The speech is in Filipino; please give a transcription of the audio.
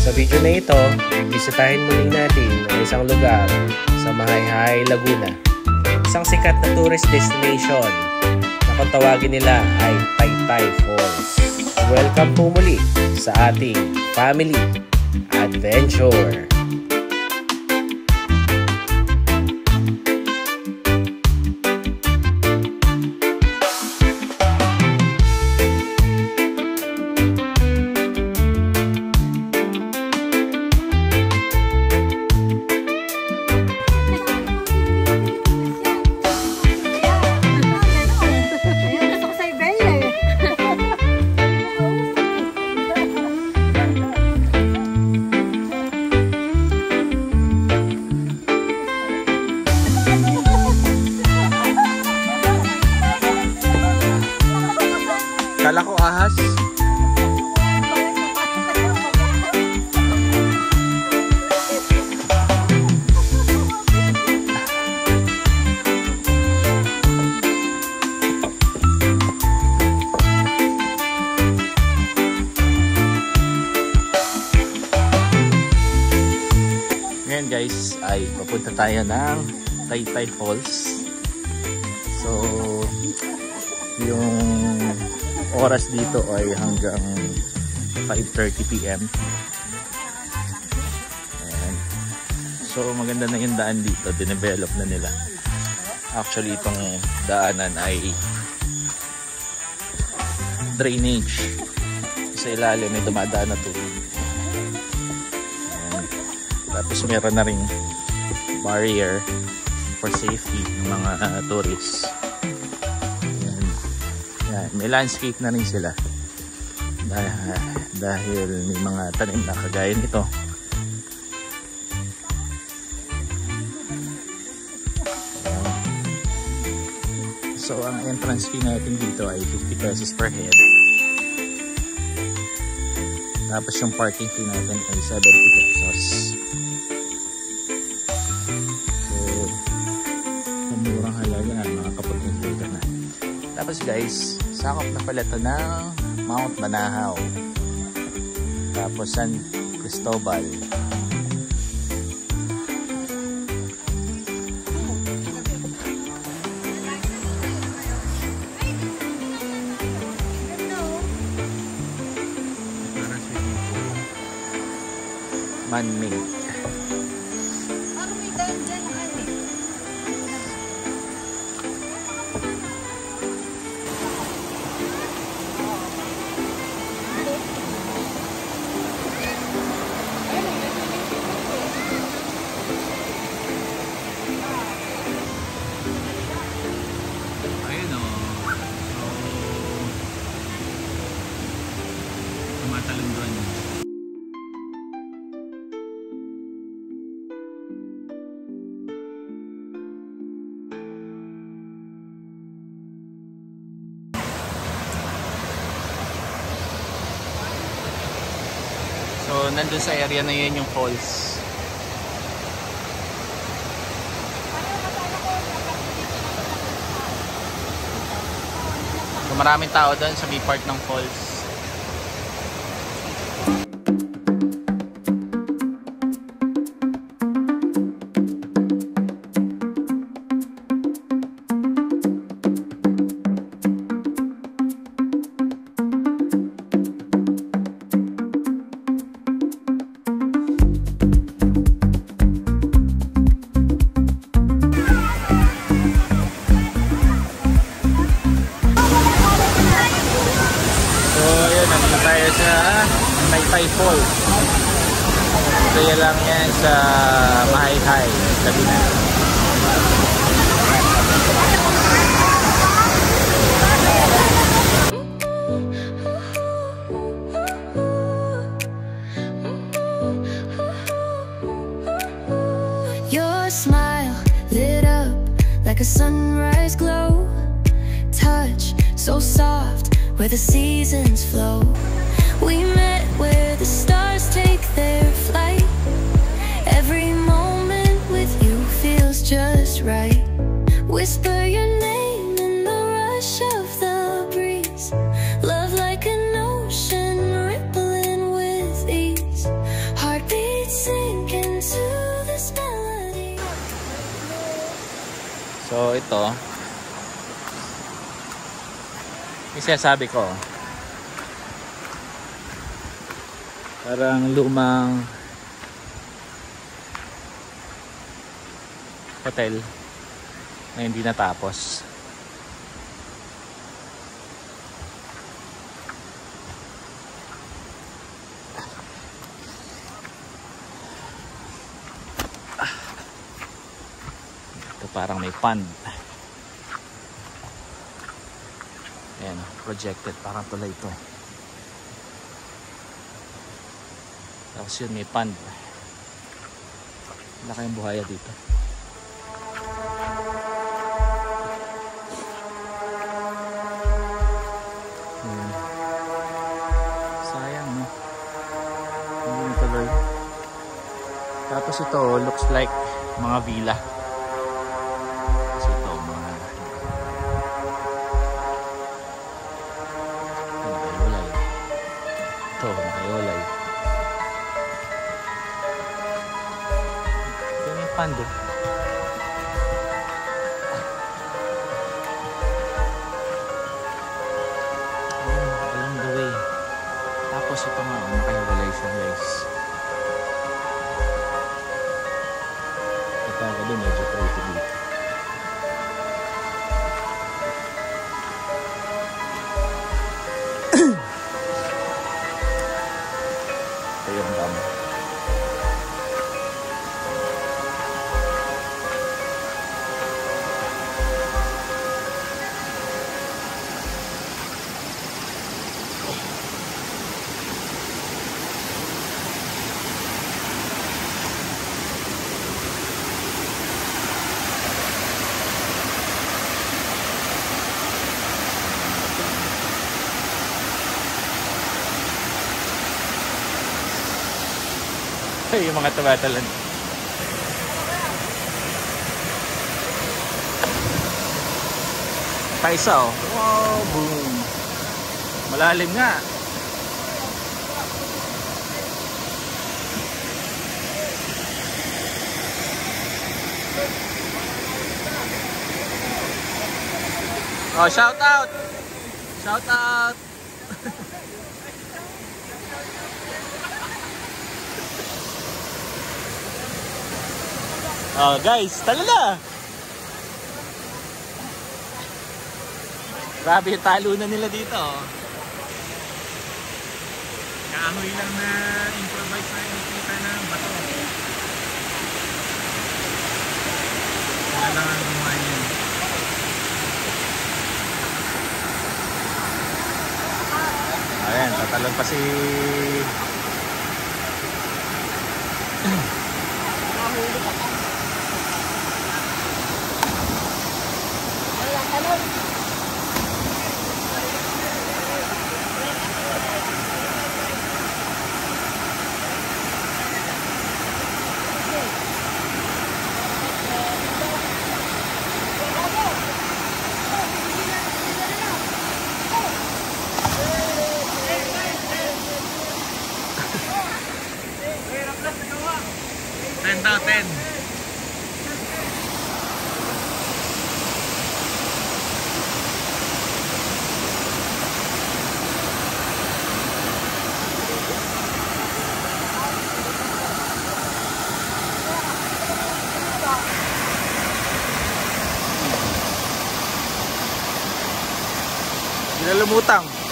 Sa video na ito, bisitahin muli natin ang isang lugar sa Mahayhay, Laguna. Isang sikat na tourist destination na kung tawagin nila ay Taytay Falls. Welcome po muli sa ating family adventure. Kala ko ahas. Ngayon guys, ay papunta tayo ng Taytay Falls. So, yung oras dito ay hanggang 5:30 PM. Ayan. So maganda na yung daan dito, dinevelop na nila. Actually itong daanan ay drainage. Sa ilalim may dumadaan na tubig. Ayan. Tapos meron na ring barrier for safety ng mga tourists. May landscape na rin sila dahil may mga tanim na kagaya nito. So ang entrance fee natin dito ay 50 pesos per head. Tapos yung parking fee natin ay 70 pesos. So murang halaga na makakapag-enjoy ka na. Tapos guys, sakop na pala ito ng Mount Banahaw. Tapos San Cristobal. Man-made. So nandun sa area na yun yung falls. So maraming tao doon sa may part ng falls. Taytay Falls. Kaya lang yan sa Mahayhay, Laguna. Your smile lit up like a sunrise glow. Touch so soft where the seasons flow. We met where the stars take their flight. Every moment with you feels just right. Whisper your name in the rush of the breeze. Love like an ocean rippling with ease. So ito, yung sinasabi ko, parang lumang hotel na hindi natapos. Ito parang may pond. Ayan, projected, parang tulay ito. Tapos yun, may pond. Wala kayong buhaya dito. Sayang, no? Hindi natuloy. Tapos ito, looks like mga villa. Kasi ito, mga nakayolay. Ito, nakayolay. Ito yung pando. Along the way. Tapos ito nga, nakayolay siya, guys. Ito ako doon, medyo creepy dito. Ito yung dam. Yung mga tumatalan. Kaisa, oh. Wow, boom. Malalim nga. Oh, shout out. Shout out. Oh, guys, tala na. Grabe yung talunan nila dito. Kahoy lang na improvise na nakita ng bato. Wala lang ang gumawa yun. Ayan, tatalon pa si... Sila lumutang.